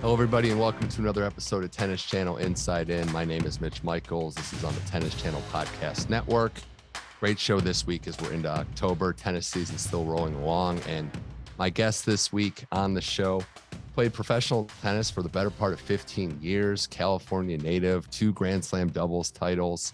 Hello, everybody, and welcome to another episode of Tennis Channel Inside In. My name is Mitch Michals. This is on the Tennis Channel Podcast Network. Great show this week as we're into October. Tennis season still rolling along. And my guest this week on the show played professional tennis for the better part of 15 years, California native, 2 Grand Slam doubles titles,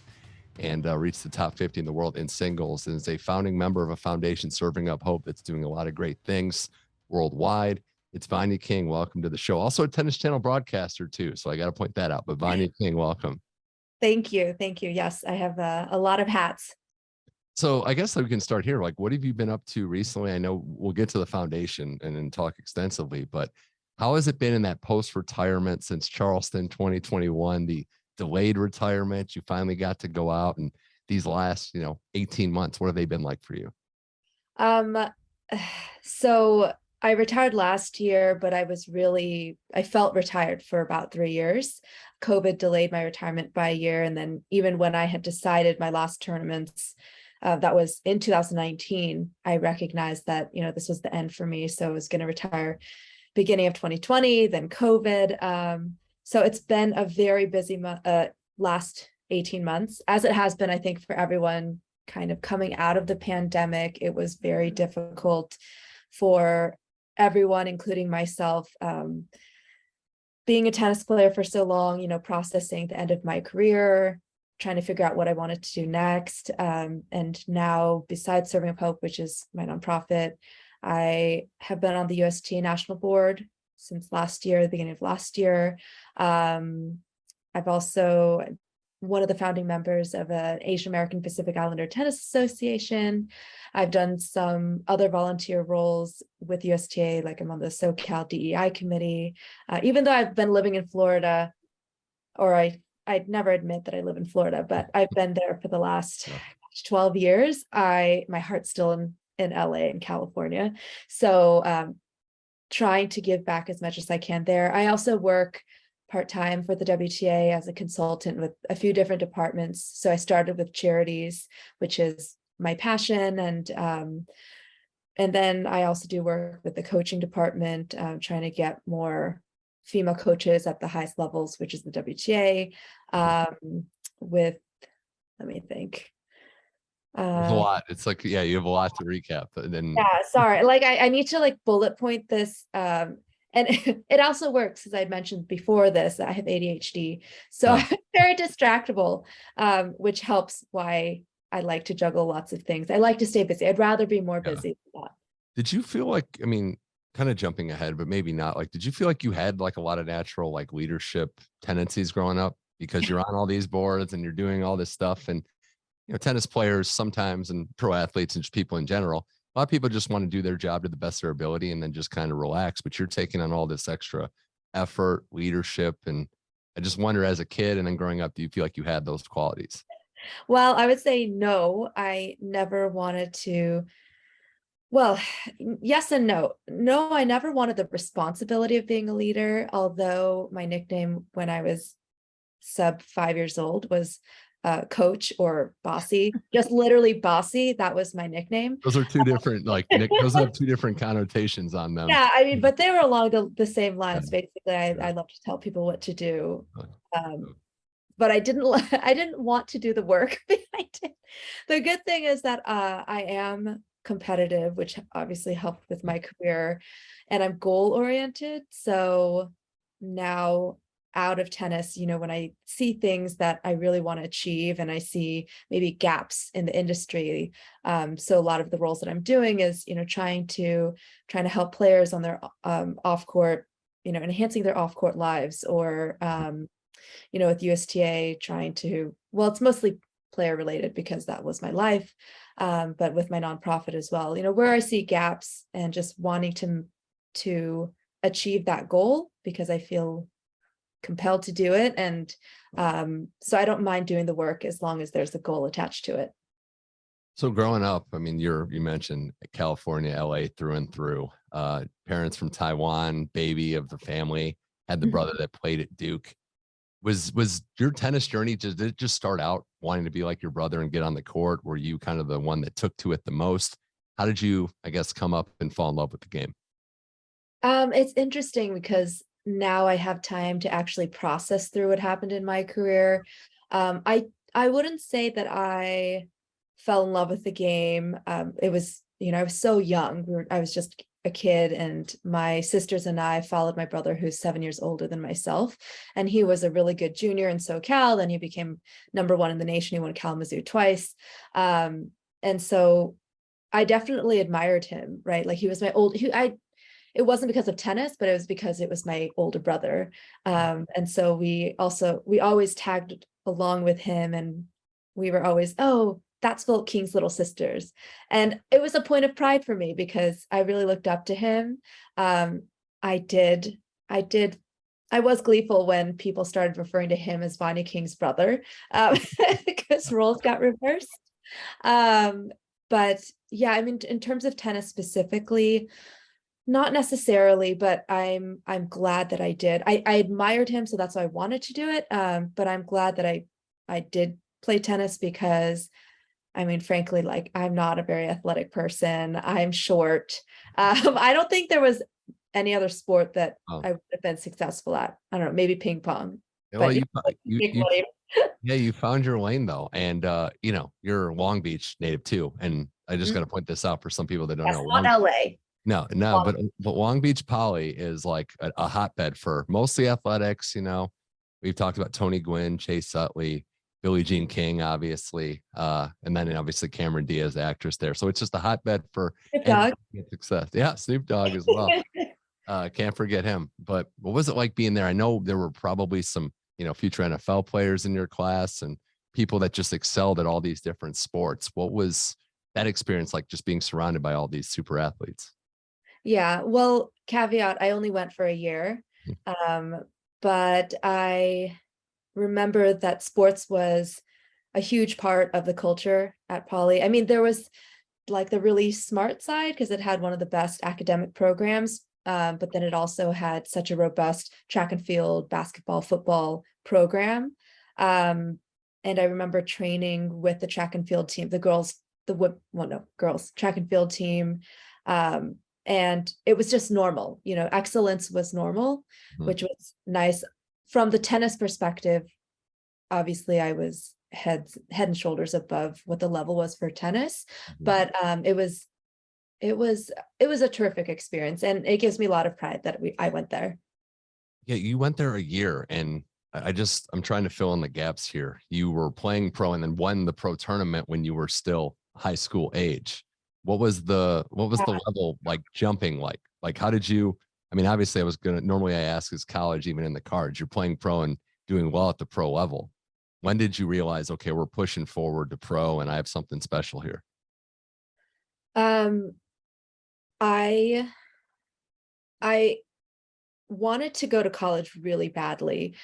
and reached the top 50 in the world in singles, and is a founding member of a foundation serving up hope that's doing a lot of great things worldwide. It's Vania King. Welcome to the show. Also a Tennis Channel broadcaster too, so I got to point that out. But Vania King, welcome. Thank you. Thank you. Yes, I have a lot of hats. So I guess we can start here. Like, what have you been up to recently? I know we'll get to the foundation and then talk extensively, but how has it been in that post-retirement since Charleston 2021, the delayed retirement? You finally got to go out, and these last, 18 months, what have they been like for you? So I retired last year, but I felt retired for about 3 years. COVID delayed my retirement by a year. And then even when I had decided my last tournaments, that was in 2019, I recognized that, this was the end for me. So I was going to retire beginning of 2020, then COVID. So it's been a very busy last 18 months, as it has been, I think, for everyone kind of coming out of the pandemic. It was very difficult for everyone, including myself, being a tennis player for so long, processing the end of my career, trying to figure out what I wanted to do next. And now, besides Serving Up Hope, which is my nonprofit, I have been on the USTA National Board since last year, the beginning of last year. I've also one of the founding members of an Asian American Pacific Islander Tennis Association. I've done some other volunteer roles with USTA, like I'm on the SoCal DEI committee. Even though I've been living in Florida, or I'd never admit that I live in Florida, but I've been there for the last 12 years. My heart's still in LA and California. So trying to give back as much as I can there. I also work part-time for the WTA as a consultant with a few different departments. So I started with charities, which is my passion. And then I also do work with the coaching department, trying to get more female coaches at the highest levels, which is the WTA. Let me think. There's a lot. It's like, you have a lot to recap. And then sorry. Like I need to bullet point this. And it also works, as I mentioned before this, I have ADHD. So I'm very distractible, which helps why I like to juggle lots of things. I like to stay busy. I'd rather be more busy than that. Did you feel like, kind of jumping ahead, but maybe not, did you feel like you had a lot of natural leadership tendencies growing up because you're on all these boards and you're doing all this stuff? And, tennis players sometimes, and pro athletes and just people in general, a lot of people just want to do their job to the best of their ability and then just kind of relax, but you're taking on all this extra effort, leadership. And I just wonder, as a kid and then growing up, do you feel like you had those qualities? Well, I would say no. I never wanted to. Well, yes and no. No, I never wanted the responsibility of being a leader, although my nickname when I was sub 5 years old was coach or bossy, just literally bossy. That was my nickname. Those are two different, those have two different connotations on them. Yeah, but they were along the same lines. Basically, I love to tell people what to do. But I didn't want to do the work behind it. The good thing is that I am competitive, which obviously helped with my career, and I'm goal oriented. So now, out of tennis, when I see things that I really want to achieve and I see maybe gaps in the industry. So a lot of the roles that I'm doing is, trying to help players on their off court, enhancing their off court lives, or, with USTA it's mostly player related because that was my life. But with my nonprofit as well, where I see gaps and just wanting to achieve that goal because I feel compelled to do it. And so I don't mind doing the work as long as there's a goal attached to it. So growing up, you mentioned California, LA through and through, parents from Taiwan, baby of the family, had the brother that played at Duke. Was your tennis journey, did it just start out wanting to be like your brother and get on the court? Were you kind of the one that took to it the most? How did you, I guess, come up and fall in love with the game? It's interesting because now I have time to actually process through what happened in my career. I wouldn't say that I fell in love with the game. It was, I was so young. I was just a kid, and my sisters and I followed my brother, who's 7 years older than myself. And he was a really good junior in SoCal. Then he became #1 in the nation. He won Kalamazoo twice. And so I definitely admired him, right? Like he was my it wasn't because of tennis, but it was because it was my older brother. And so we always tagged along with him, and we were always, oh, that's Philip King's little sisters. And it was a point of pride for me because I really looked up to him. I did, I did, I was gleeful when people started referring to him as Vania King's brother, because roles got reversed. But yeah, I mean, in terms of tennis specifically, not necessarily, but I'm glad that I did. I admired him, so that's why I wanted to do it. But I'm glad that I did play tennis because, I mean, frankly, like I'm not a very athletic person. I'm short. I don't think there was any other sport that Oh, I would have been successful at. I don't know, maybe ping pong. yeah, well, But you found your lane though, and you're Long Beach native too. And I just got to point this out for some people that don't that's know. not LA. No, but Long Beach Poly is like a hotbed for mostly athletics. We've talked about Tony Gwynn, Chase Utley, Billie Jean King, obviously, and then obviously Cameron Diaz, the actress there. So it's just a hotbed for Dog. success. Yeah, Snoop Dogg as well. Can't forget him. But what was it like being there? I know there were probably some, future NFL players in your class and people that just excelled at all these different sports. What was that experience like, just being surrounded by all these super athletes? Yeah, well, caveat, I only went for a year. But I remember that sports was a huge part of the culture at Poly. I mean, there was like the really smart side because it had one of the best academic programs, but then it also had such a robust track and field, basketball, football program. And I remember training with the track and field team, the girls, girls track and field team. And it was just normal, excellence was normal, Mhm. which was nice. From the tennis perspective, obviously I was head and shoulders above what the level was for tennis, but it was a terrific experience, and it gives me a lot of pride that I went there. Yeah, you went there a year, and I'm trying to fill in the gaps here. You were playing pro and then won the pro tournament when you were still high school age. What was the level like jumping like? Like how did you, I mean, obviously normally I ask is college even in the cards. You're playing pro and doing well at the pro level. When did you realize, okay, we're pushing forward to pro and I have something special here? Um, I I wanted to go to college really badly,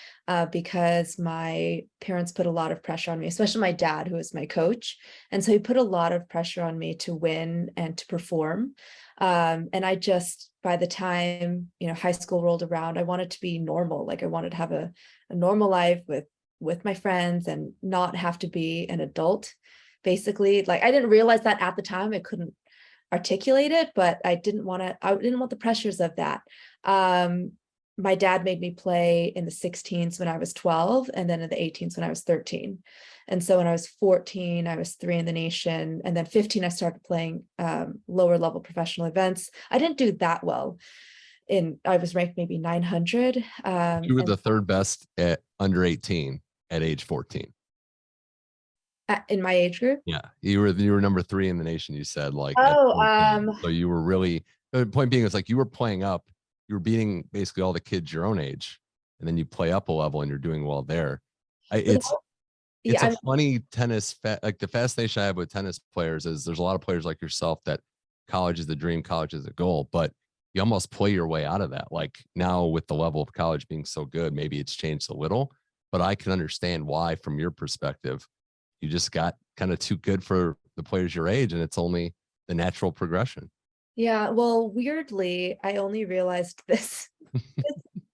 because my parents put a lot of pressure on me, especially my dad, who was my coach. And so he put a lot of pressure on me to win and to perform. And I just, by the time, high school rolled around, I wanted to be normal. Like I wanted to have a normal life with my friends and not have to be an adult. Basically, like I didn't realize that at the time. I couldn't articulate it, but I didn't want the pressures of that. My dad made me play in the 16s when I was 12, and then in the 18s when I was 13. And so when I was 14, I was 3 in the nation, and then 15, I started playing lower level professional events. I didn't do that well. I was ranked maybe 900. You were the third best at under 18 at age 14. In my age group. Yeah, you were number 3 in the nation. You said like at Oh, 14. So you were really. The point being is like you were playing up, you were beating basically all the kids your own age, and then you play up a level and you're doing well there. It's yeah, a funny like the fascination I have with tennis players is there's a lot of players like yourself that college is the dream, college is the goal, but you almost play your way out of that. Like now with the level of college being so good, maybe it's changed a little, but I can understand why from your perspective you just got kind of too good for the players your age, and it's only the natural progression. Yeah, well, weirdly, I only realized this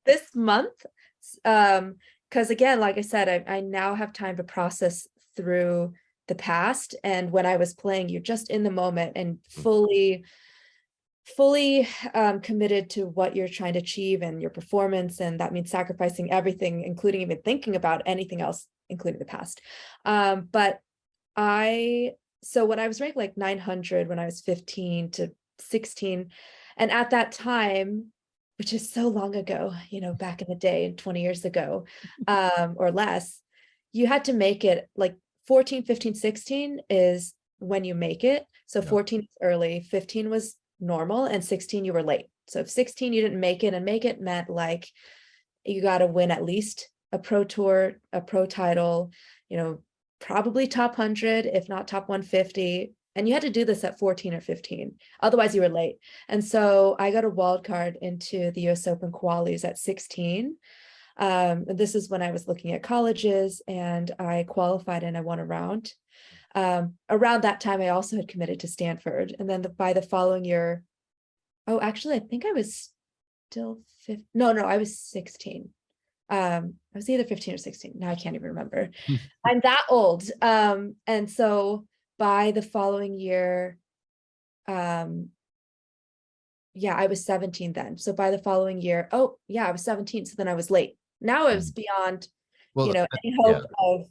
this month. Because again, like I said, I now have time to process through the past. And when I was playing, you're just in the moment and fully fully committed to what you're trying to achieve and your performance. And that means sacrificing everything, including even thinking about anything else, including the past. So when I was ranked like 900 when I was 15 to 16, and at that time, which is so long ago, back in the day, 20 years ago, or less, you had to make it like 14, 15, 16 is when you make it. So 14 is early, 15 was normal, and 16 you were late. So if 16 you didn't make it, and make it meant like you got to win at least a pro tour, a pro title, probably top 100, if not top 150. And you had to do this at 14 or 15, otherwise you were late. And so I got a wild card into the US Open qualies at 16. This is when I was looking at colleges, and I qualified and I won a round. Around that time, I also had committed to Stanford. And then by the following year, I think I was still 15. No, I was 16. I was either 15 or 16. Now I can't even remember. I'm that old. And so by the following year, I was 17 then. So by the following year, I was 17. So then I was late. Now I was beyond, any hope of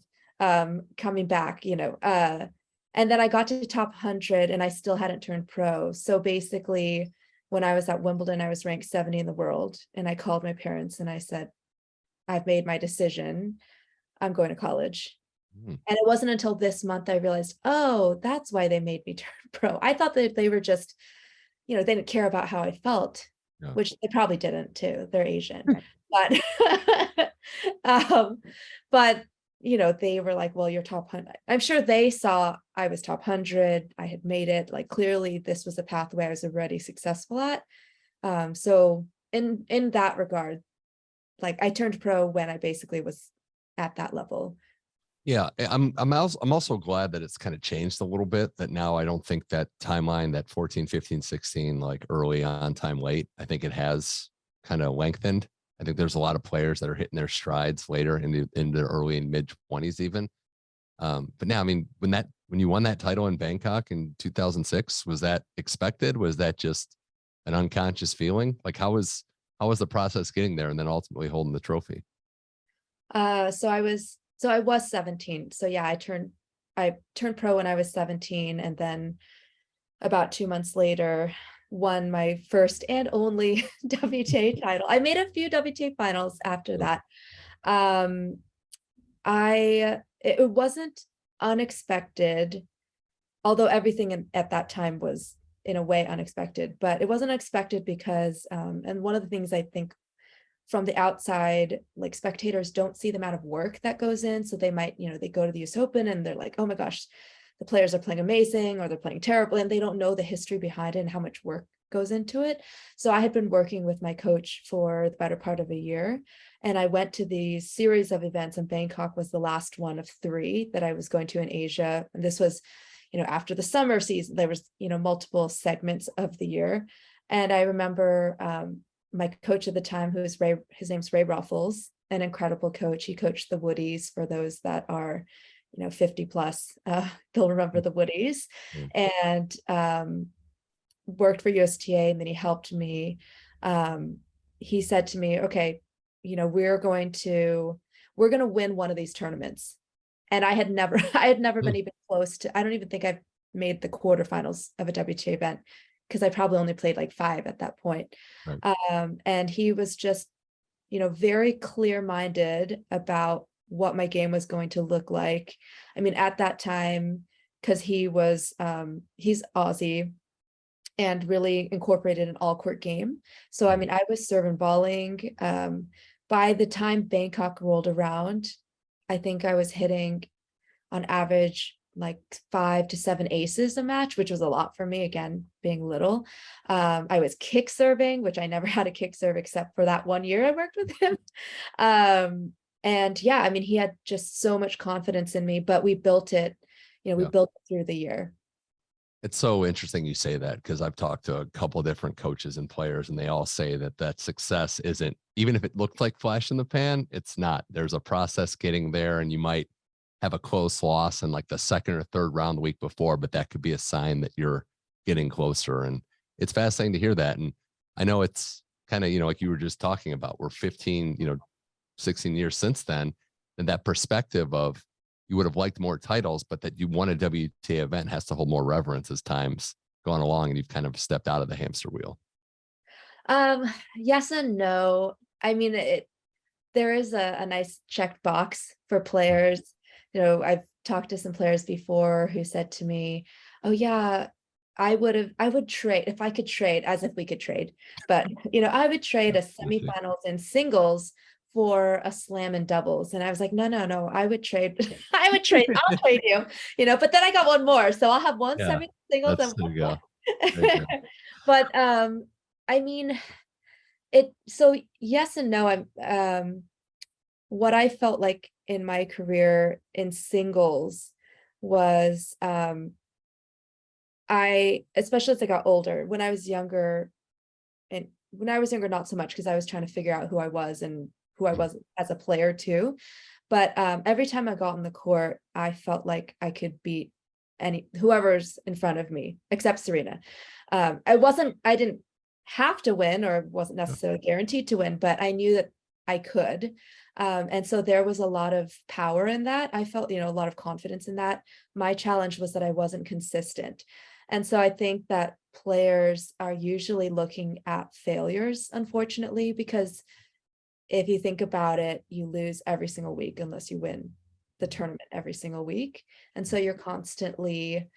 coming back, and then I got to top 100 and I still hadn't turned pro. So basically, when I was at Wimbledon, I was ranked 70 in the world, and I called my parents and I said, I've made my decision. I'm going to college. And it wasn't until this month I realized, that's why they made me turn pro. I thought that they were just, they didn't care about how I felt, which they probably didn't too. They're Asian. But they were like, well, you're top 100. I'm sure they saw I was top 100. I had made it. Like, clearly this was a pathway I was already successful at. So in that regard, like, I turned pro when I basically was at that level. Yeah, I'm also glad that it's kind of changed a little bit, that now I don't think that timeline, that 14, 15, 16, like early on, time late, I think it has kind of lengthened. I think there's a lot of players that are hitting their strides later in the early and mid 20s even. But now, I mean, when you won that title in Bangkok in 2006, was that expected? Was that just an unconscious feeling? Like, how was the process getting there and then ultimately holding the trophy? So I was 17. So yeah, I turned pro when I was 17, and then about 2 months later, won my first and only WTA title. I made a few WTA finals after that. It wasn't unexpected, although everything at that time was in a way unexpected, but it wasn't expected because, and one of the things I think from the outside, like, spectators don't see the amount of work that goes in. So they might, they go to the US Open and they're like, oh my gosh, the players are playing amazing, or they're playing terribly, and they don't know the history behind it and how much work goes into it. So I had been working with my coach for the better part of a year, and I went to the series of events, and Bangkok was the last one of 3 that I was going to in Asia. And this was, after the summer season, there was, multiple segments of the year. And I remember my coach at the time, his name's Ray Ruffles, an incredible coach. He coached the Woodies. For those that are 50 plus, they'll remember the Woodies. And worked for USTA, and then he helped me. He said to me, okay, we're going to win one of these tournaments. And I had never been even close to, I don't even think I've made the quarterfinals of a WTA event, because I probably only played like 5 at that point. Right. And he was just, very clear-minded about what my game was going to look like. I mean, at that time, because he's Aussie and really incorporated an all-court game. So, I mean, I was serving balling. By the time Bangkok rolled around, I think I was hitting on average like 5 to 7 aces a match, which was a lot for me, again, being little. I was kick serving, which I never had a kick serve except for that one year I worked with him. And yeah, I mean, he had just so much confidence in me, but we built it, we built it through the year. It's so interesting you say that, because I've talked to a couple of different coaches and players, and they all say that success isn't, even if it looked like flash in the pan, it's not. There's a process getting there, and you might have a close loss in like the second or third round the week before, but that could be a sign that you're getting closer. And it's fascinating to hear that. And I know it's kind of, like you were just talking about, we're 15, 16 years since then. And that perspective of you would have liked more titles, but that you won a WTA event has to hold more reverence as time's gone along and you've kind of stepped out of the hamster wheel. Yes and no. I mean, there is a nice checked box for players. I've talked to some players before who said to me, "Oh yeah, I would trade if I could trade, as if we could trade, but I would trade a semifinals in singles for a slam in doubles." And I was like, no, no, no, I would trade, I would trade, I'll trade you, but then I got one more. So I'll have one Yeah, singles and there one you go. There you more. go. But I mean, so yes and no. What I felt like in my career in singles was especially as I got older, when I was younger, and when I was younger, not so much because I was trying to figure out who I was and who I was as a player too. But every time I got on the court, I felt like I could beat whoever's in front of me, except Serena. I didn't have to win or wasn't necessarily guaranteed to win, but I knew that I could. And so there was a lot of power in that. I felt, a lot of confidence in that. My challenge was that I wasn't consistent. And so I think that players are usually looking at failures, unfortunately, because if you think about it, you lose every single week unless you win the tournament every single week. And so you're constantly,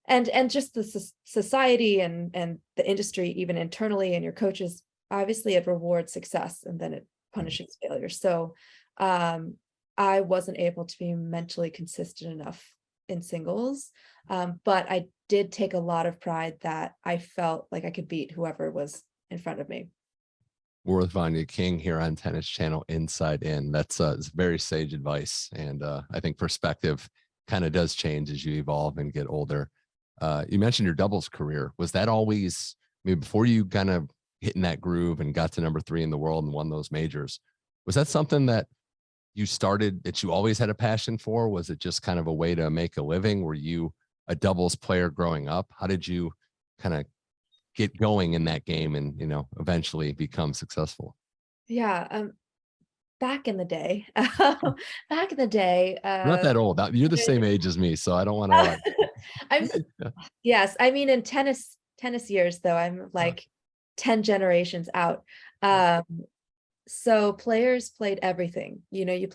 and just the society and the industry, even internally, and your coaches, obviously it rewards success and then it punishes failure. So I wasn't able to be mentally consistent enough in singles, but I did take a lot of pride that I felt like I could beat whoever was in front of me. We're with Vania King here on Tennis Channel Inside In. That's very sage advice. And I think perspective kind of does change as you evolve and get older. You mentioned your doubles career. Was that always, before you kind of hit in that groove and got to number 3 in the world and won those majors, was that something that you always had a passion for? Was it just kind of a way to make a living? Were you a doubles player growing up? How did you kind of get going in that game and, eventually become successful? Yeah. Back in the day, back in the day, I'm not that old. You're the same age as me, so I don't want to like. I'm yes, I mean in tennis years though, I'm like 10 generations out. So players played everything. You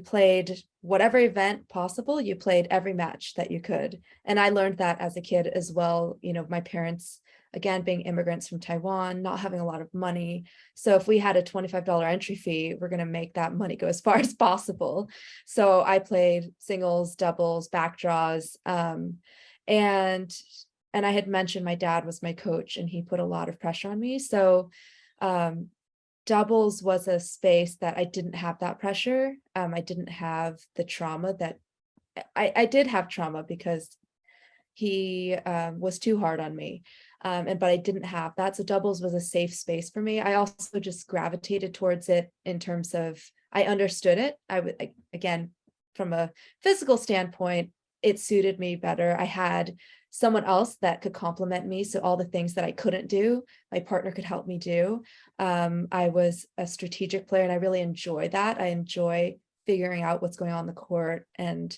played whatever event possible, you played every match that you could. And I learned that as a kid as well. My parents, again, being immigrants from Taiwan, not having a lot of money. So if we had a $25 entry fee, we're going to make that money go as far as possible. So I played singles, doubles, back draws. And I had mentioned my dad was my coach and he put a lot of pressure on me. So doubles was a space that I didn't have that pressure. I didn't have the trauma that I did have trauma because he was too hard on me. But I didn't have that. So doubles was a safe space for me. I also just gravitated towards it in terms of I understood it. Again, from a physical standpoint, it suited me better. I had someone else that could complement me. So all the things that I couldn't do, my partner could help me do. I was a strategic player and I really enjoy that. I enjoy figuring out what's going on in the court and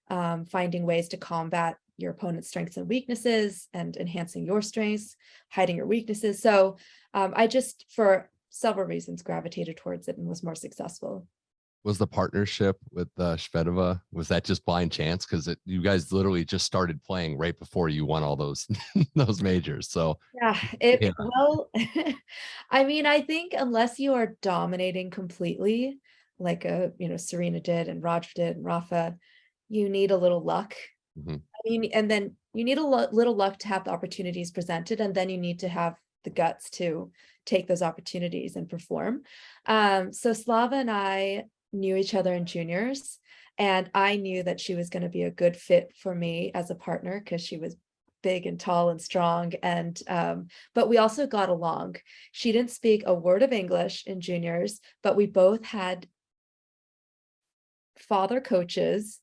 finding ways to combat your opponent's strengths and weaknesses and enhancing your strengths, hiding your weaknesses. So I just, for several reasons, gravitated towards it and was more successful. Was the partnership with Shvedova, was that just blind chance? Because you guys literally just started playing right before you won all those those majors. So yeah. Well, I mean, I think unless you are dominating completely, like Serena did and Roger did and Rafa, you need a little luck. Mhm. I mean, and then you need a little luck to have the opportunities presented, and then you need to have the guts to take those opportunities and perform. So Slava and I knew each other in juniors, and I knew that she was going to be a good fit for me as a partner because she was big and tall and strong, and but we also got along. She didn't speak a word of English in juniors, but we both had father coaches.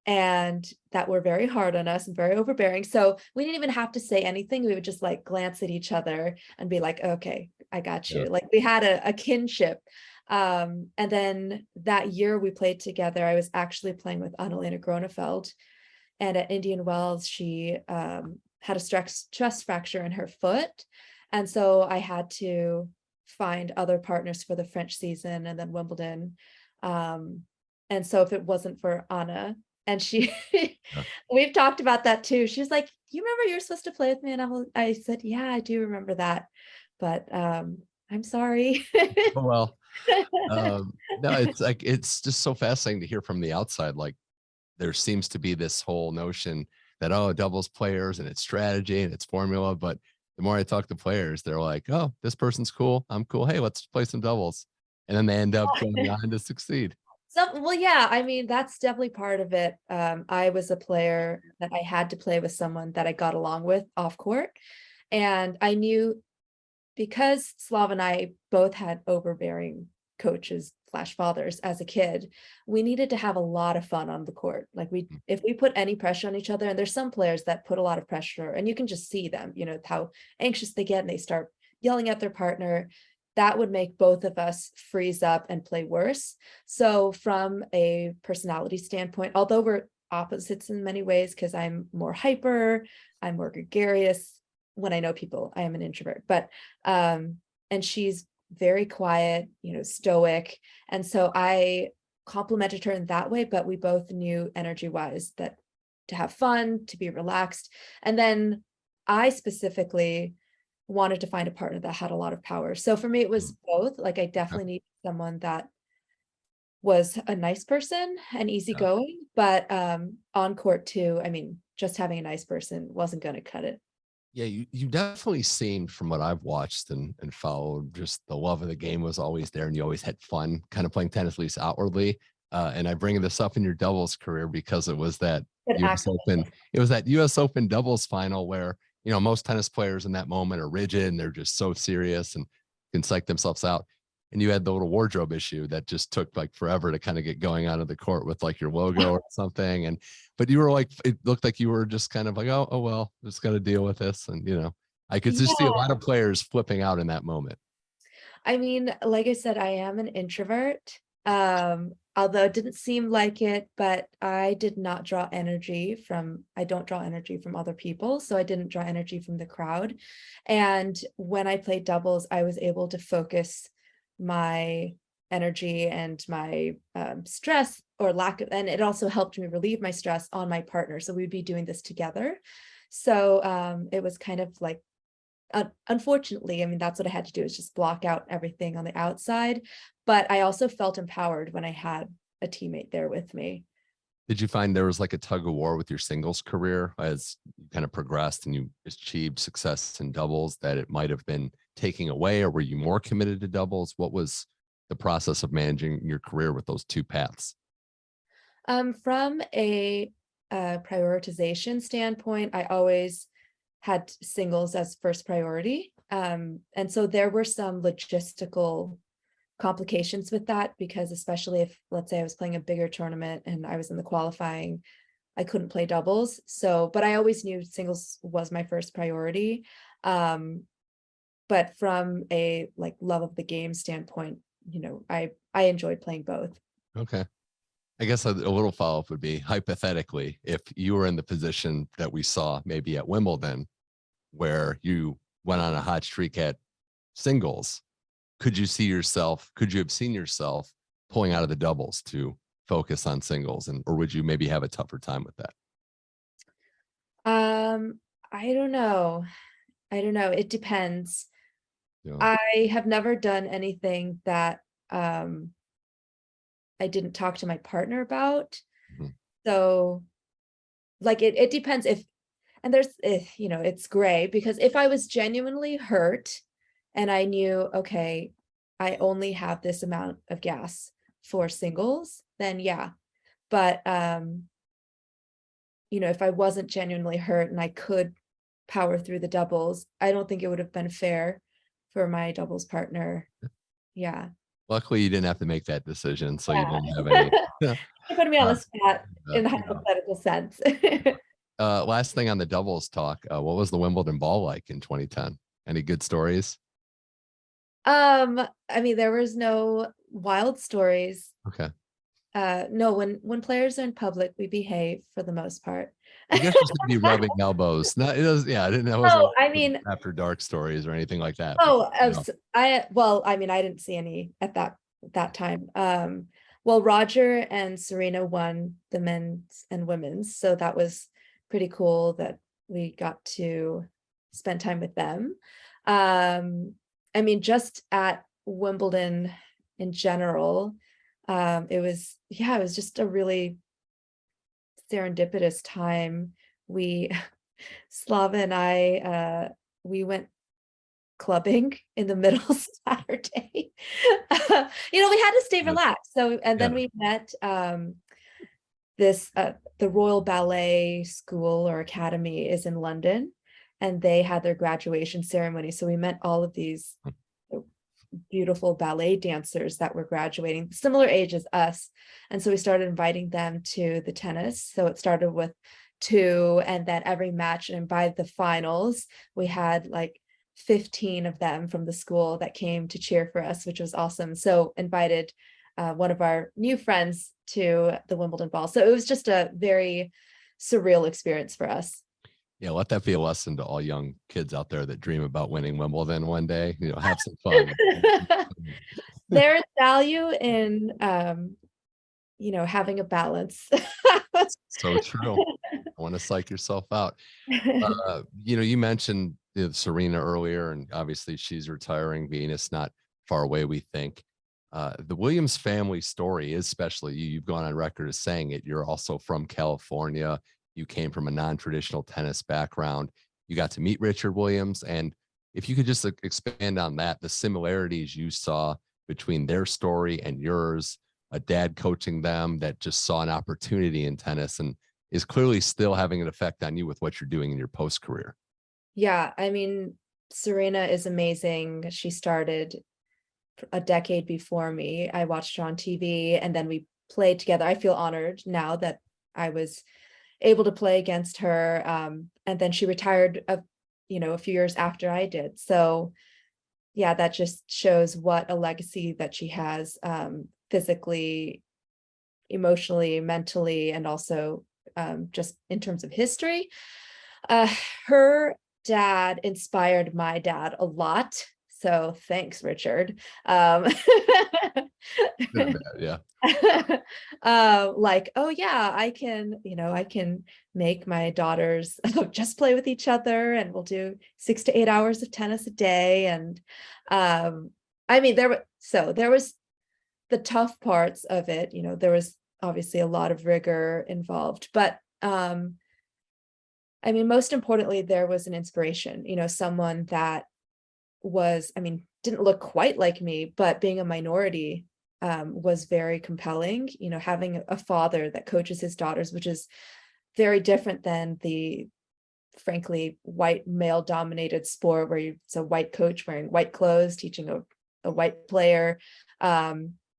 and that were very hard on us and very overbearing. So we didn't even have to say anything. We would just like glance at each other and be like, okay, I got Yeah. you. Like we had a kinship. And then that year we played together, I was actually playing with Annalena Gronefeld. And at Indian Wells, she had a stress fracture in her foot. And so I had to find other partners for the French season and then Wimbledon. And so if it wasn't for Anna, and she, Yeah. we've talked about that too. She's like, you remember you're supposed to play with me? And I said, yeah, I do remember that. But I'm sorry. Oh, well, no, it's like, it's just so fascinating to hear from the outside. Like, there seems to be this whole notion that, oh, doubles players and it's strategy and it's formula. But the more I talk to players, they're like, oh, this person's cool. I'm cool. Hey, let's play some doubles. And then they end up going on to succeed. So, well, yeah, I mean, that's definitely part of it. I was a player that I had to play with someone that I got along with off court. And I knew because Slav and I both had overbearing coaches slash fathers as a kid, we needed to have a lot of fun on the court. Like if we put any pressure on each other, and there's some players that put a lot of pressure and you can just see them, you know, how anxious they get and they start yelling at their partner. That would make both of us freeze up and play worse. So from a personality standpoint, although we're opposites in many ways, because I'm more hyper, I'm more gregarious. When I know people, I am an introvert, but and she's very quiet, you know, stoic. And so I complimented her in that way, but we both knew energy wise that to have fun, to be relaxed. And then I specifically wanted to find a partner that had a lot of power. So for me, it was both. Like I Yeah. definitely needed someone that was a nice person and Yeah. easygoing, but on court too, I mean, just having a nice person wasn't going to cut it. Yeah, you definitely seemed from what I've watched and followed, just the love of the game was always there, and you always had fun kind of playing tennis, at least outwardly. And I bring this up in your doubles career because it was that Good US acting. Open. It was that US Open doubles final where, you know, most tennis players in that moment are rigid and they're just so serious and can psych themselves out. And you had the little wardrobe issue that just took like forever to kind of get going onto the court with like your logo or something. And but you were like, it looked like you were just kind of like, oh well, just got to deal with this. And you know, I could just see a Yeah. lot of players flipping out in that moment. I mean, like I said, I am an introvert. Although it didn't seem like it, but I don't draw energy from other people. So I didn't draw energy from the crowd. And when I played doubles, I was able to focus my energy and my stress or lack of, and it also helped me relieve my stress on my partner. So we'd be doing this together. So it was kind of like unfortunately, I mean, that's what I had to do is just block out everything on the outside. But I also felt empowered when I had a teammate there with me. Did you find there was like a tug of war with your singles career as you kind of progressed and you achieved success in doubles that it might have been taking away, or were you more committed to doubles? What was the process of managing your career with those two paths? From a prioritization standpoint, I always had singles as first priority. And so there were some logistical complications with that because especially if, let's say I was playing a bigger tournament and I was in the qualifying, I couldn't play doubles. So, but I always knew singles was my first priority. But from a like love of the game standpoint, you know, I enjoyed playing both. Okay. I guess a little follow up would be hypothetically, if you were in the position that we saw maybe at Wimbledon, where you went on a hot streak at singles, could you have seen yourself pulling out of the doubles to focus on singles, and or would you maybe have a tougher time with that? I don't know. I don't know. It depends. You know, I have never done anything that I didn't talk to my partner about. mhm. So like it depends if, and there's you know, it's gray because if I was genuinely hurt and I knew, okay, I only have this amount of gas for singles, then yeah. But you know, if I wasn't genuinely hurt and I could power through the doubles, I don't think it would have been fair for my doubles partner. Yeah. Luckily, you didn't have to make that decision, so you Yeah. didn't have any. You're putting me on uh, the spot in the no. hypothetical sense. Last thing on the doubles talk, what was the Wimbledon ball like in 2010? Any good stories? I mean, there was no wild stories. Okay. No, when players are in public, we behave for the most part. I guess just to be rubbing elbows. Not it was, yeah, I didn't know it wasn't Oh, I mean, after dark stories or anything like that. But oh, I mean, I didn't see any at that time. Well, Roger and Serena won the men's and women's, so that was pretty cool that we got to spend time with them. I mean, just at Wimbledon in general, it was, yeah, it was just a really serendipitous time. We Slava and I we went clubbing in the middle of Saturday. We had to stay relaxed. So, and then yeah. we met this the Royal Ballet School or Academy is in London, and they had their graduation ceremony. So we met all of these beautiful ballet dancers that were graduating, similar age as us. And so we started inviting them to the tennis. So it started with two, and then every match, and by the finals, we had like 15 of them from the school that came to cheer for us, which was awesome. So invited one of our new friends to the Wimbledon ball. So it was just a very surreal experience for us. Yeah, let that be a lesson to all young kids out there that dream about winning Wimbledon one day. Have some fun. There is value in having a balance. So true. I want to psych yourself out. You mentioned Serena earlier, and obviously she's retiring. Venus not far away, we think. The Williams family story is especially you've gone on record as saying it. You're also from California. You came from a non-traditional tennis background. You got to meet Richard Williams. And if you could just expand on that, the similarities you saw between their story and yours, a dad coaching them that just saw an opportunity in tennis and is clearly still having an effect on you with what you're doing in your post career. Yeah, I mean, Serena is amazing. She started a decade before me. I watched her on TV, and then we played together. I feel honored now that I was able to play against her. And then she retired a few years after I did. So yeah, that just shows what a legacy that she has, physically, emotionally, mentally, and also just in terms of history. Her dad inspired my dad a lot. So thanks, Richard. Yeah. Like, oh yeah, I can make my daughters just play with each other, and we'll do 6 to 8 hours of tennis a day. And I mean, there was the tough parts of it. There was obviously a lot of rigor involved, but I mean, most importantly, there was an inspiration, someone that didn't look quite like me, but being a minority was very compelling. Having a father that coaches his daughters, which is very different than the, frankly, white male dominated sport where it's a white coach wearing white clothes, teaching a white player.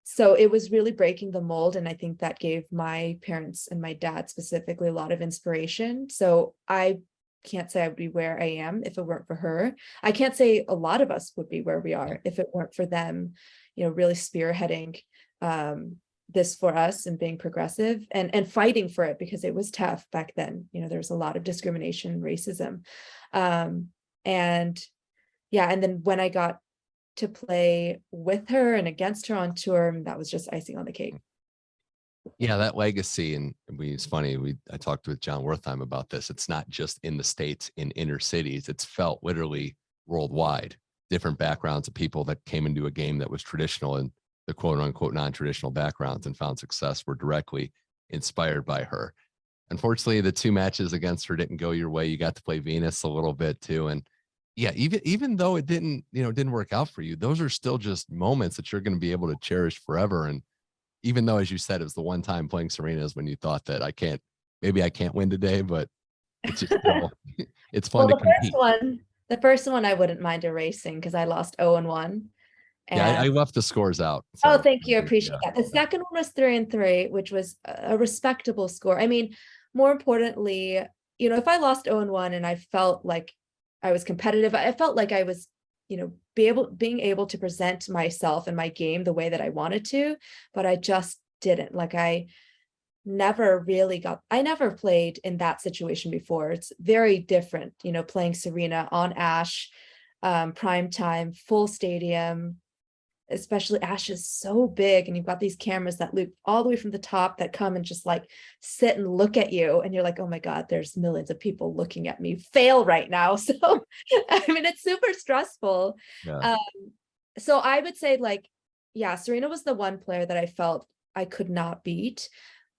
So it was really breaking the mold. And I think that gave my parents and my dad specifically a lot of inspiration. So I can't say I would be where I am if it weren't for her. I can't say a lot of us would be where we are if it weren't for them, really spearheading this for us and being progressive and fighting for it, because it was tough back then. There was a lot of discrimination, racism. And yeah, and then when I got to play with her and against her on tour, that was just icing on the cake. Yeah, that legacy, and it's funny. I talked with John Wertheim about this. It's not just in the States, in inner cities. It's felt literally worldwide. Different backgrounds of people that came into a game that was traditional and the quote unquote non-traditional backgrounds and found success were directly inspired by her. Unfortunately, the 2 matches against her didn't go your way. You got to play Venus a little bit too, and yeah, even though it didn't work out for you, those are still just moments that you're going to be able to cherish forever. And even though, as you said, it was the one time playing Serena is when you thought that maybe I can't win today, but it's just it's fun to compete. The first one I wouldn't mind erasing because I lost 0-1. Yeah, I left the scores out. Oh, So thank you. I yeah. appreciate that. The second one was 3-3, which was a respectable score. I mean, more importantly, if I lost 0-1 and I felt like I was competitive, I felt like I was, being able to present myself and my game the way that I wanted to, but I just didn't. Like I never played in that situation before. It's very different, playing Serena on Ash, prime time, full stadium. Especially Ash is so big, and you've got these cameras that loop all the way from the top that come and just like sit and look at you, and you're like, oh my god, there's millions of people looking at me fail right now. So I mean, it's super stressful. Yeah. um so I would say, like, yeah, Serena was the one player that I felt I could not beat,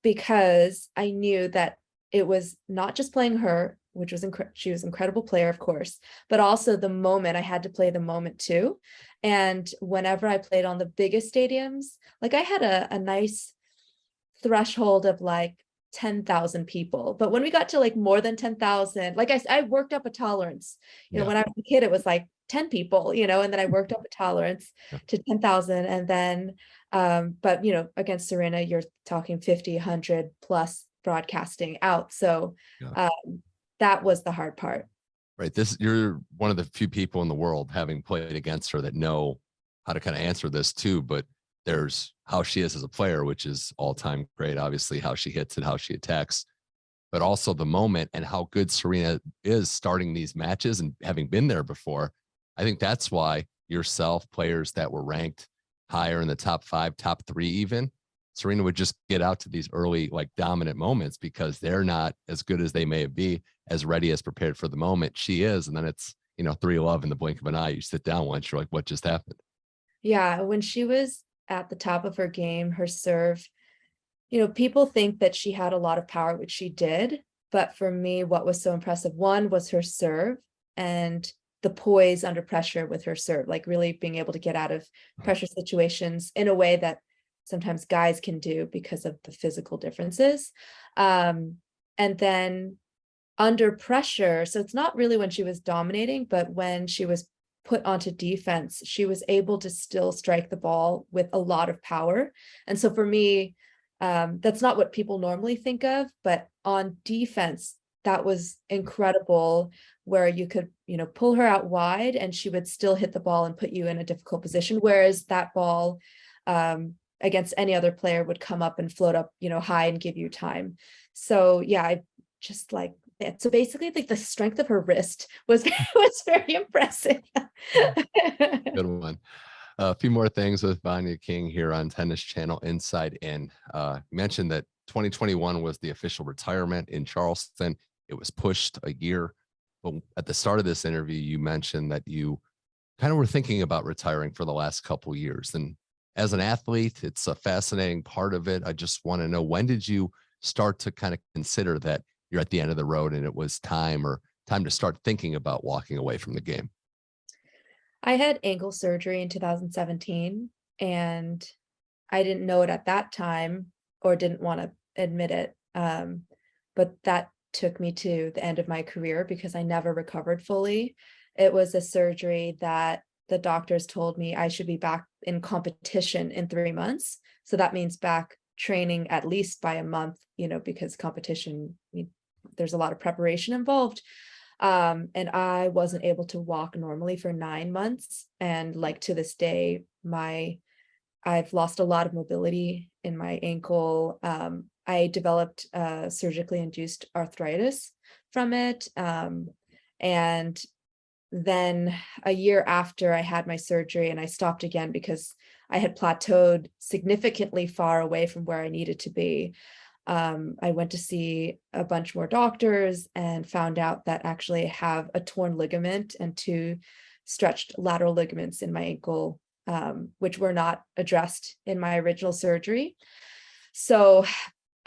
because I knew that it was not just playing her, which was she was an incredible player, of course, but also the moment. I had to play the moment too. And whenever I played on the biggest stadiums, like I had a nice threshold of like 10,000 people. But when we got to like more than 10,000, like I worked up a tolerance. Yeah. When I was a kid, it was like 10 people, and then I worked up a tolerance Yeah. to 10,000. And then, but against Serena, you're talking 50, 100 plus broadcasting out. So Yeah. that was the hard part. Right. You're one of the few people in the world, having played against her, that know how to kind of answer this too. But there's how she is as a player, which is all time great. Obviously, how she hits and how she attacks, but also the moment and how good Serena is starting these matches and having been there before. I think that's why yourself, players that were ranked higher in the top 5, top 3, even, Serena would just get out to these early, like, dominant moments, because they're not as good as they may be, as ready, as prepared for the moment. She is. And then it's, 3-love in the blink of an eye. You sit down once, you're like, what just happened? Yeah. When she was at the top of her game, her serve, people think that she had a lot of power, which she did. But for me, what was so impressive, one, was her serve and the poise under pressure with her serve, like really being able to get out of pressure situations in a way that sometimes guys can do because of the physical differences. And then under pressure, so it's not really when she was dominating, but when she was put onto defense, she was able to still strike the ball with a lot of power. And so for me, that's not what people normally think of, but on defense, that was incredible, where you could, pull her out wide and she would still hit the ball and put you in a difficult position. Whereas that ball, against any other player, would come up and float up, high and give you time. So yeah, I just like it. So basically, like, the strength of her wrist was was very impressive. Good one. A few more things with Vania King here on Tennis Channel Inside In. You mentioned that 2021 was the official retirement in Charleston. It was pushed a year. But at the start of this interview, you mentioned that you kind of were thinking about retiring for the last couple of years. And as an athlete, it's a fascinating part of it. I just want to know, when did you start to kind of consider that you're at the end of the road and it was time to start thinking about walking away from the game? I had ankle surgery in 2017, and I didn't know it at that time, or didn't want to admit it. But that took me to the end of my career because I never recovered fully. It was a surgery that the doctors told me I should be back in competition in 3 months. So that means back training at least by a month, because competition, there's a lot of preparation involved. And I wasn't able to walk normally for 9 months. And like to this day, I've lost a lot of mobility in my ankle. I developed surgically induced arthritis from it. And then a year after I had my surgery, and I stopped again because I had plateaued significantly far away from where I needed to be. I went to see a bunch more doctors and found out that actually I have a torn ligament and 2 stretched lateral ligaments in my ankle, which were not addressed in my original surgery. So,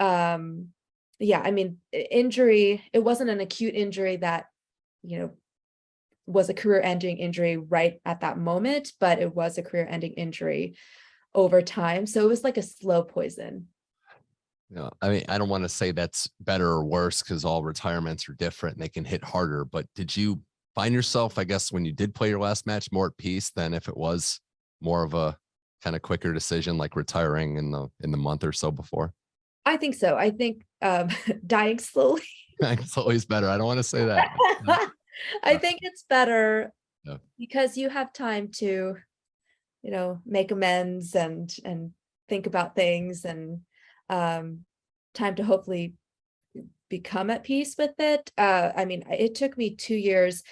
yeah, I mean, injury, it wasn't an acute injury that, was a career-ending injury right at that moment, but it was a career-ending injury over time. So it was like a slow poison. I mean, I don't want to say that's better or worse, because all retirements are different and they can hit harder. But did you find yourself, I guess, when you did play your last match, more at peace than if it was more of a kind of quicker decision, like retiring in the month or so before? I think so. I think dying slowly. It's always better. I don't want to say that. I think it's better Yeah. because you have time to, make amends and think about things, and time to hopefully become at peace with it. I mean, it took me 2 years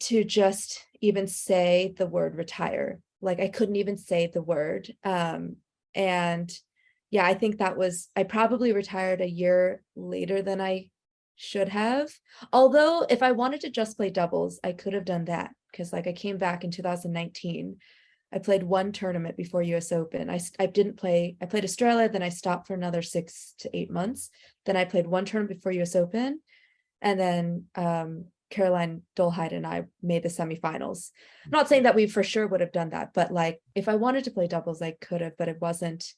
to just even say the word retire. Like I couldn't even say the word. And yeah, I think I probably retired a year later than I should have. Although if I wanted to just play doubles, I could have done that because like I came back in 2019. I played one tournament before US Open. I didn't play, I played Australia, then I stopped for another 6 to 8 months. Then I played one tournament before US Open. And then Caroline Dolheid and I made the semifinals. I'm not saying that we for sure would have done that, but like if I wanted to play doubles, I could have, but it wasn't.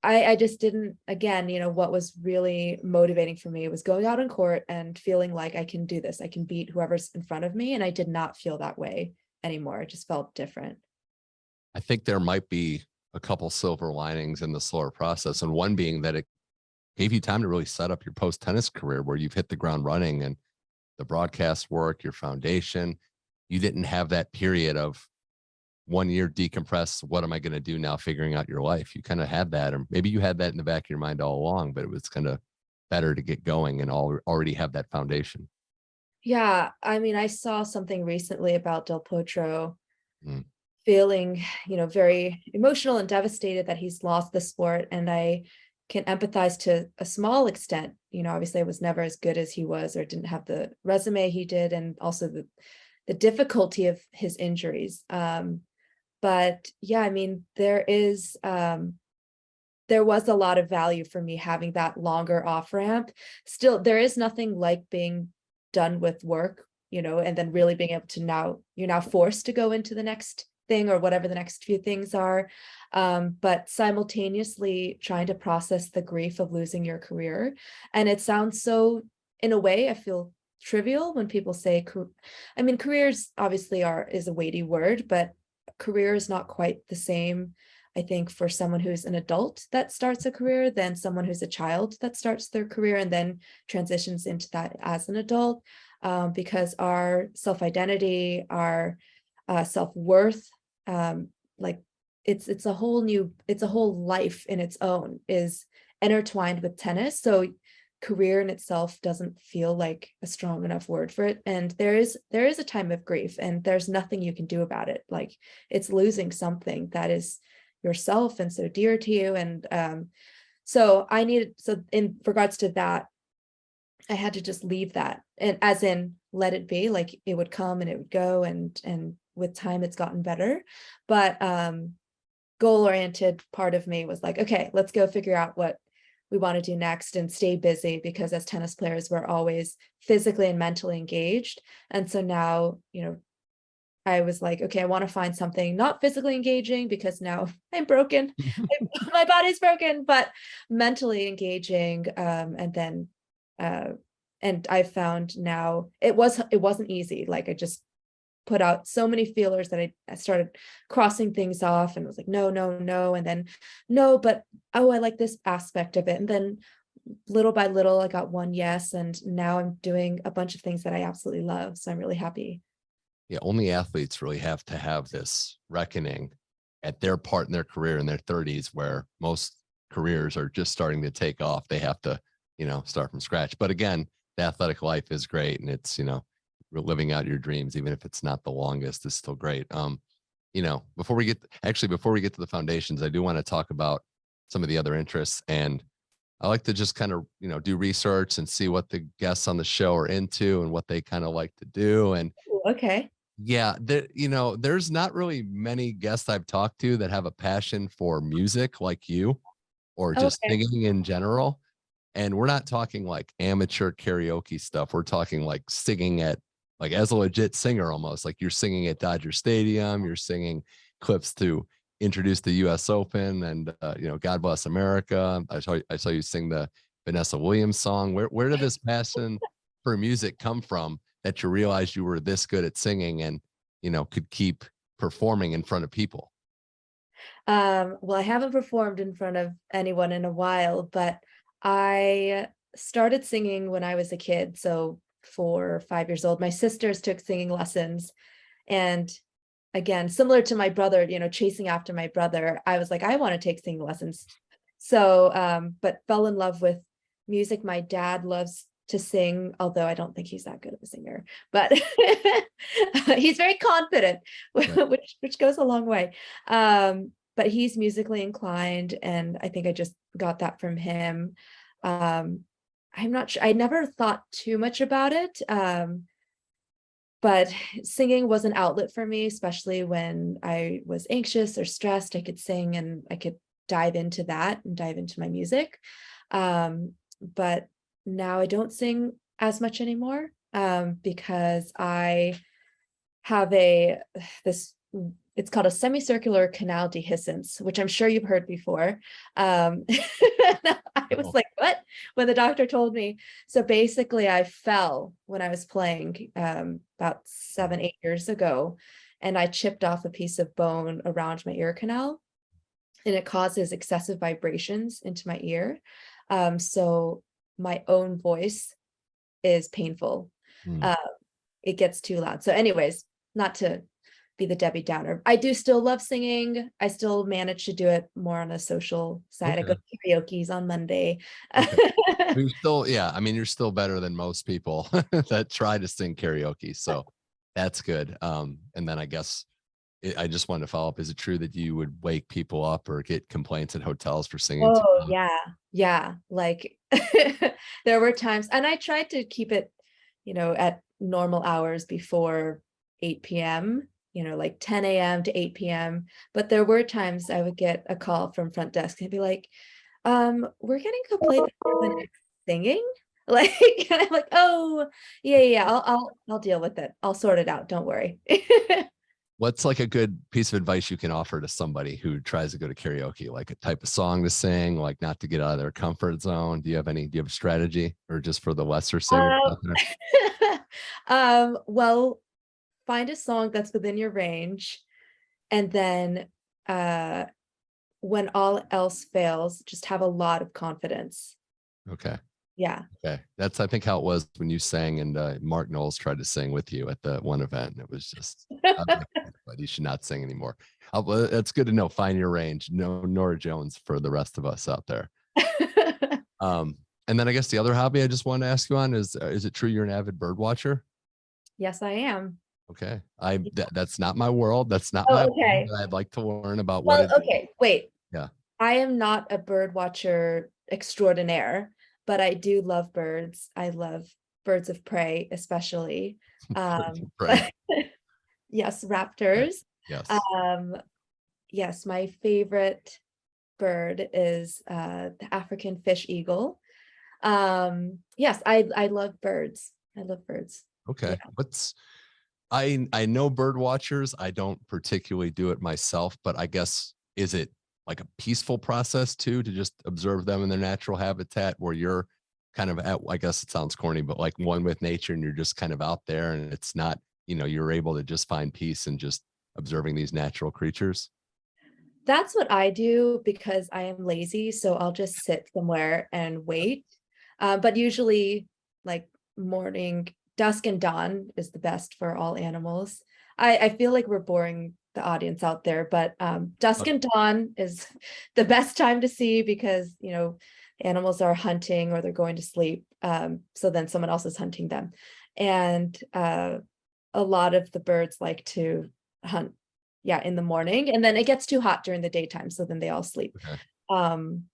I just didn't, again, what was really motivating for me was going out on court and feeling like I can do this. I can beat whoever's in front of me. And I did not feel that way anymore. It just felt different. I think there might be a couple silver linings in the slower process. And one being that it gave you time to really set up your post tennis career where you've hit the ground running and the broadcast work, your foundation. You didn't have that period of 1 year decompress. What am I going to do now? Figuring out your life. You kind of had that, or maybe you had that in the back of your mind all along, but it was kind of better to get going and already have that foundation. Yeah. I mean, I saw something recently about Del Potro Mm. feeling, very emotional and devastated that he's lost the sport. And I can empathize to a small extent. Obviously I was never as good as he was or didn't have the resume he did, and also the difficulty of his injuries. But yeah, I mean, there was a lot of value for me having that longer off ramp. Still, there is nothing like being done with work, and then really being able to you're now forced to go into the next thing or whatever the next few things are. But simultaneously trying to process the grief of losing your career. And it sounds so, in a way, I feel trivial when people say, I mean, careers obviously is a weighty word, but career is not quite the same, I think, for someone who's an adult that starts a career than someone who's a child that starts their career and then transitions into that as an adult, because our self-identity, our self-worth, like it's a whole life in its own is intertwined with tennis. So career in itself doesn't feel like a strong enough word for it. And there is a time of grief and there's nothing you can do about it. Like it's losing something that is yourself and so dear to you. And so in regards to that, I had to just leave that, and as in let it be. Like it would come and it would go, and with time it's gotten better. But goal-oriented part of me was like, okay, let's go figure out what we want to do next and stay busy, because as tennis players we're always physically and mentally engaged. And so now, I was like, okay, I want to find something not physically engaging because now I'm broken. My body's broken, but mentally engaging. And I found now it wasn't easy. Like I just put out so many feelers that I started crossing things off and was like, no, no, no. And then no, but oh, I like this aspect of it. And then little by little, I got one yes. And now I'm doing a bunch of things that I absolutely love. So I'm really happy. Yeah, only athletes really have to have this reckoning at their part in their career in their 30s, where most careers are just starting to take off. They have to, start from scratch. But again, the athletic life is great, and it's, living out your dreams, even if it's not the longest, is still great. Before we get to the foundations, I do want to talk about some of the other interests, and I like to just kind of, do research and see what the guests on the show are into and what they kind of like to do. And Okay. yeah, there's not really many guests I've talked to that have a passion for music like you, or just Okay. singing in general. And we're not talking like amateur karaoke stuff. We're talking like singing like as a legit singer, almost like you're singing at Dodger Stadium. You're singing clips to introduce the US Open and, God Bless America. I saw you sing the Vanessa Williams song. Where did this passion for music come from that you realized you were this good at singing and, could keep performing in front of people? Well, I haven't performed in front of anyone in a while, but I started singing when I was a kid, so 4 or 5 years old. My sisters took singing lessons, and again, similar to my brother, chasing after my brother, I was like, I want to take singing lessons. So, but fell in love with music. My dad loves to sing, although I don't think he's that good of a singer, but he's very confident, Right. which goes a long way. But he's musically inclined, and I think I just got that from him. I'm not sure. I never thought too much about it. But singing was an outlet for me, especially when I was anxious or stressed. I could sing and I could dive into that and dive into my music. But now I don't sing as much anymore, because I have it's called a semicircular canal dehiscence, which I'm sure you've heard before. I was Oh, like, what? When the doctor told me. So basically I fell when I was playing, about 7, 8 years ago, and I chipped off a piece of bone around my ear canal, and it causes excessive vibrations into my ear. So my own voice is painful. hmm. Uh, it gets too loud. So anyways, not to be the Debbie Downer. I do still love singing. I still manage to do it more on a social side. I go Okay. to karaoke's on Monday. Okay. You're still, yeah. I mean, you're still better than most people that try to sing karaoke. So that's good. And then I guess I just wanted to follow up. Is it true that you would wake people up or get complaints at hotels for singing too Oh loud? yeah. Yeah. Like there were times, and I tried to keep it, at normal hours before 8 p.m., like 10 a.m. to 8 p.m. But there were times I would get a call from front desk and be like, we're getting a complaint that someone is singing. Like, and I'm like, oh, yeah, I'll deal with it. I'll sort it out. Don't worry. What's like a good piece of advice you can offer to somebody who tries to go to karaoke, like a type of song to sing, like not to get out of their comfort zone? Do you have a strategy, or just for the lesser singers Um, out there? well, find a song that's within your range, and then uh when all else fails, just have a lot of confidence. Okay. Yeah. Okay. That's, I think, how it was when you sang and Mark Knowles tried to sing with you at the one event. It was just, I was like, but you should not sing anymore. Well, that's good to know. Find your range. No Nora Jones for the rest of us out there. Um, and then I guess the other hobby I just wanted to ask you on is it true you're an avid bird watcher? Yes, I am. Okay. That's not my world. That's not my Oh, world, okay. but I'd like to learn about what Well, it is. okay, wait. Yeah. I am not a bird watcher extraordinaire, but I do love birds. I love birds of prey, especially. Birds Um, of prey. yes, Okay. raptors. Yes. Um, yes, my favorite bird is the African fish eagle. Yes, I love birds. I love birds. Yeah. Okay. I know bird watchers. I don't particularly do it myself, but I guess, is it like a peaceful process too, to just observe them in their natural habitat, where you're kind of at, I guess it sounds corny, but like one with nature, and you're just kind of out there, and it's not, you're able to just find peace and just observing these natural creatures? That's what I do because I am lazy, so I'll just sit somewhere and wait. But usually, like morning, dusk and dawn is the best for all animals. I feel like we're boring the audience out there, but dusk Uh, and dawn is the best time to see because, animals are hunting or they're going to sleep. So then someone else is hunting them. And a lot of the birds like to hunt, yeah, in the morning, and then it gets too hot during the daytime, so then they all sleep. Okay. um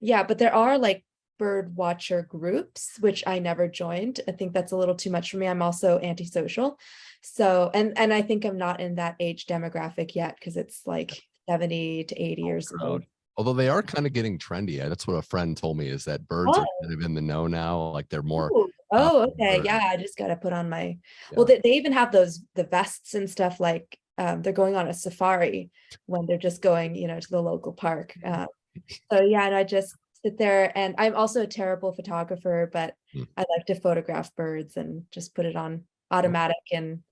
yeah, but there are like bird watcher groups which I never joined. I think that's a little too much for me. I'm also antisocial, so and I think I'm not in that age demographic yet because it's like 70 to 80 years old. Crowd. Although they are kind of getting trendy. That's what a friend told me, is that birds are Oh, kind of in the know now. Like they're more ooh. Oh, okay. popular. Yeah, I just gotta put on my, well, Yeah. they even have the vests and stuff, like they're going on a safari when they're just going, to the local park. So yeah, and I just sit there, and I'm also a terrible photographer, but Hmm. I like to photograph birds and just put it on Okay. automatic, and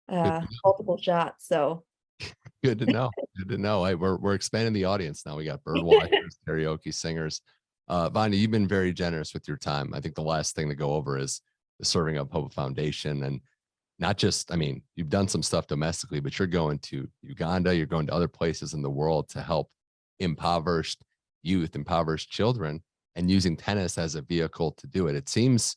Good, multiple shots. So good to know. Good to know. Hey, we're expanding the audience now. We got bird watchers, karaoke singers. Vanya, you've been very generous with your time. I think the last thing to go over is the Serving Up Hope Foundation. And not just, I mean, you've done some stuff domestically, but you're going to Uganda, you're going to other places in the world to help impoverished youth, impoverished children, and using tennis as a vehicle to do it. It seems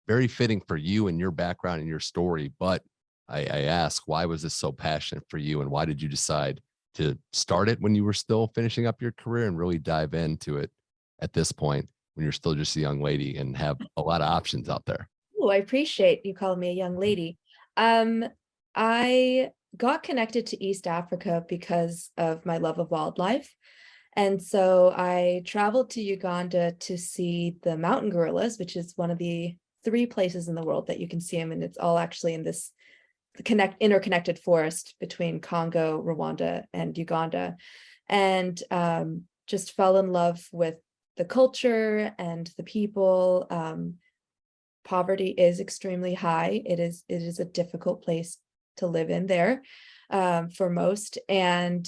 very fitting for you and your background and your story. But I ask, why was this so passionate for you? And why did you decide to start it when you were still finishing up your career and really dive into it at this point when you're still just a young lady and have a lot of options out there? oh, I appreciate you calling me a young lady. Um, I got connected to East Africa because of my love of wildlife. And so I traveled to Uganda to see the mountain gorillas, which is one of the three places in the world that you can see them. And it's all actually in this interconnected forest between Congo, Rwanda, and Uganda. And just fell in love with the culture and the people. Poverty is extremely high. It is a difficult place to live in there for most. And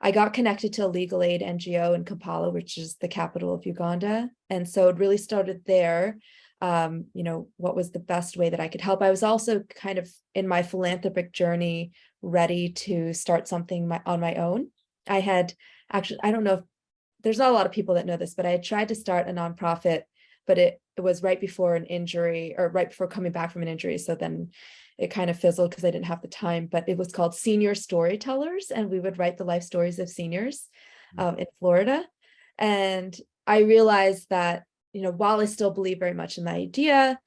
I got connected to a legal aid NGO in Kampala, which is the capital of Uganda. And so it really started there. What was the best way that I could help? I was also kind of in my philanthropic journey, ready to start something on my own. I had actually, I don't know if there's not a lot of people that know this, but I had tried to start a nonprofit, but it was right before an injury or right before coming back from an injury. So then it kind of fizzled because I didn't have the time, but it was called Senior Storytellers. And we would write the life stories of seniors in Florida. And I realized that, while I still believe very much in the idea,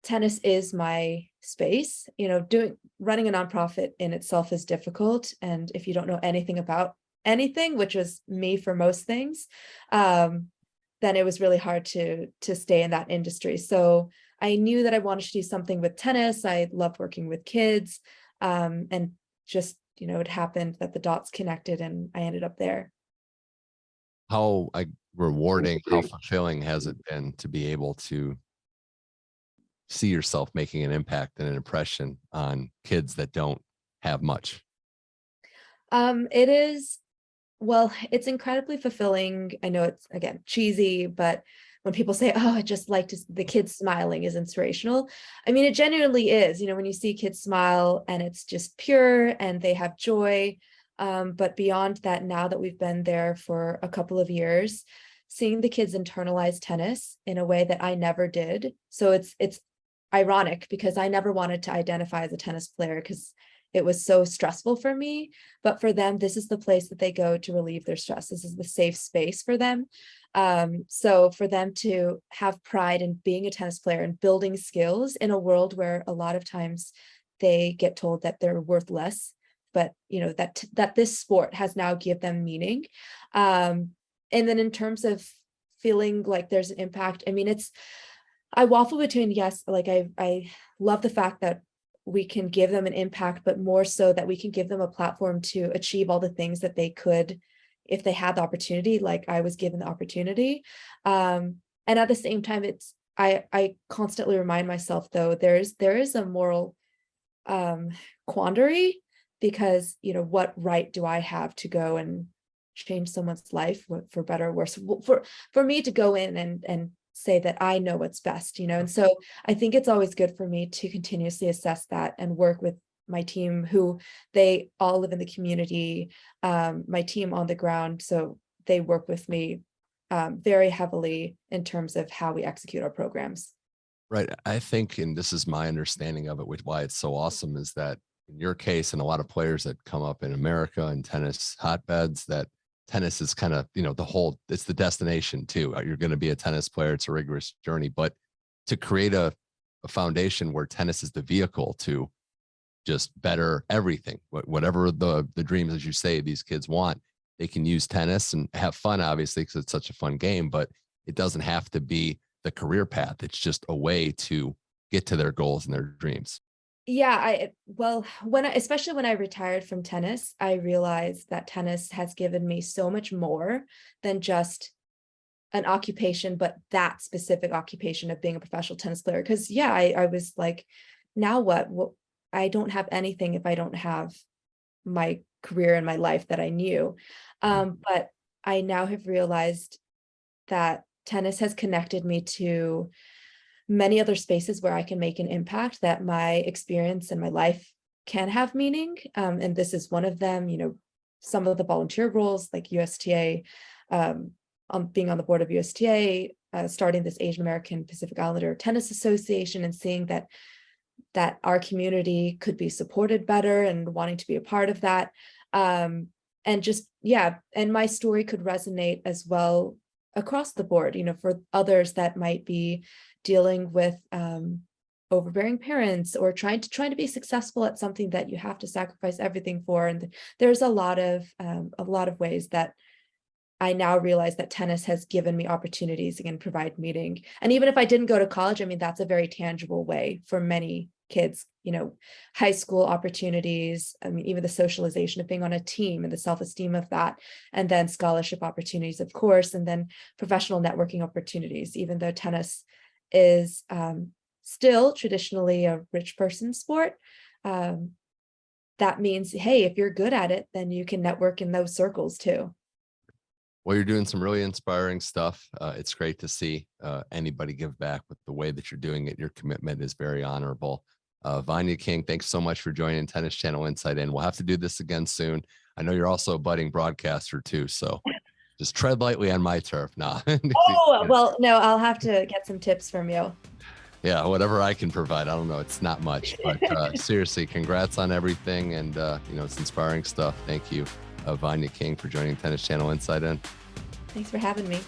tennis is my space. Running a nonprofit in itself is difficult. And if you don't know anything about anything, which was me for most things, then it was really hard to stay in that industry. So I knew that I wanted to do something with tennis. I loved working with kids. And just, it happened that the dots connected and I ended up there. How rewarding, how fulfilling has it been to be able to see yourself making an impact and an impression on kids that don't have much? It is, well, it's incredibly fulfilling. I know it's, again, cheesy, but when people say, oh, I just like the kids smiling is inspirational. I mean, it genuinely is, when you see kids smile and it's just pure and they have joy. But beyond that, now that we've been there for a couple of years, seeing the kids internalize tennis in a way that I never did. So it's ironic because I never wanted to identify as a tennis player because it was so stressful for me. But for them, this is the place that they go to relieve their stress. This is the safe space for them. So for them to have pride in being a tennis player and building skills in a world where a lot of times they get told that they're worth less, but that this sport has now given them meaning. And then in terms of feeling like there's an impact, I mean, I waffle between, yes, like I love the fact that we can give them an impact, but more so that we can give them a platform to achieve all the things that they could if they had the opportunity, like I was given the opportunity. And at the same time, I constantly remind myself, though, there is a moral quandary because, what right do I have to go and change someone's life for better or worse? For me to go in and say that I know what's best, and so I think it's always good for me to continuously assess that and work with my team, who they all live in the community, my team on the ground, so they work with me very heavily in terms of how we execute our programs. Right. I think, and this is my understanding of it, with why it's so awesome, is that in your case and a lot of players that come up in America and tennis hotbeds, that tennis is kind of, it's the destination too. You're going to be a tennis player. It's a rigorous journey, but to create a foundation where tennis is the vehicle to just better everything, whatever the dreams, as you say, these kids want, they can use tennis and have fun, obviously, because it's such a fun game, but it doesn't have to be the career path. It's just a way to get to their goals and their dreams. Yeah, especially when I retired from tennis, I realized that tennis has given me so much more than just an occupation, but that specific occupation of being a professional tennis player. Because yeah, I was like, now what? I don't have anything if I don't have my career and my life that I knew. But I now have realized that tennis has connected me to many other spaces where I can make an impact, that my experience and my life can have meaning. And this is one of them. Some of the volunteer roles like USTA, being on the board of USTA, starting this Asian American Pacific Islander Tennis Association, and seeing that our community could be supported better and wanting to be a part of that. And just, yeah, and my story could resonate as well across the board, for others that might be dealing with overbearing parents, or trying to be successful at something that you have to sacrifice everything for. And there's a lot of ways that I now realize that tennis has given me opportunities and provide meaning. And even if I didn't go to college, I mean, that's a very tangible way for many kids, high school opportunities. I mean, even the socialization of being on a team and the self-esteem of that, and then scholarship opportunities, of course, and then professional networking opportunities, even though tennis is still traditionally a rich person sport. That means, hey, if you're good at it, then you can network in those circles too. Well, you're doing some really inspiring stuff. It's great to see anybody give back with the way that you're doing it. Your commitment is very honorable. Vania King, thanks so much for joining Tennis Channel Inside In. We'll have to do this again soon. I know you're also a budding broadcaster too, so just tread lightly on my turf now. Oh, well, no, I'll have to get some tips from you. Yeah, whatever I can provide. I don't know. It's not much, but seriously, congrats on everything. And, it's inspiring stuff. Thank you, Vania King, for joining Tennis Channel Inside In. Thanks for having me.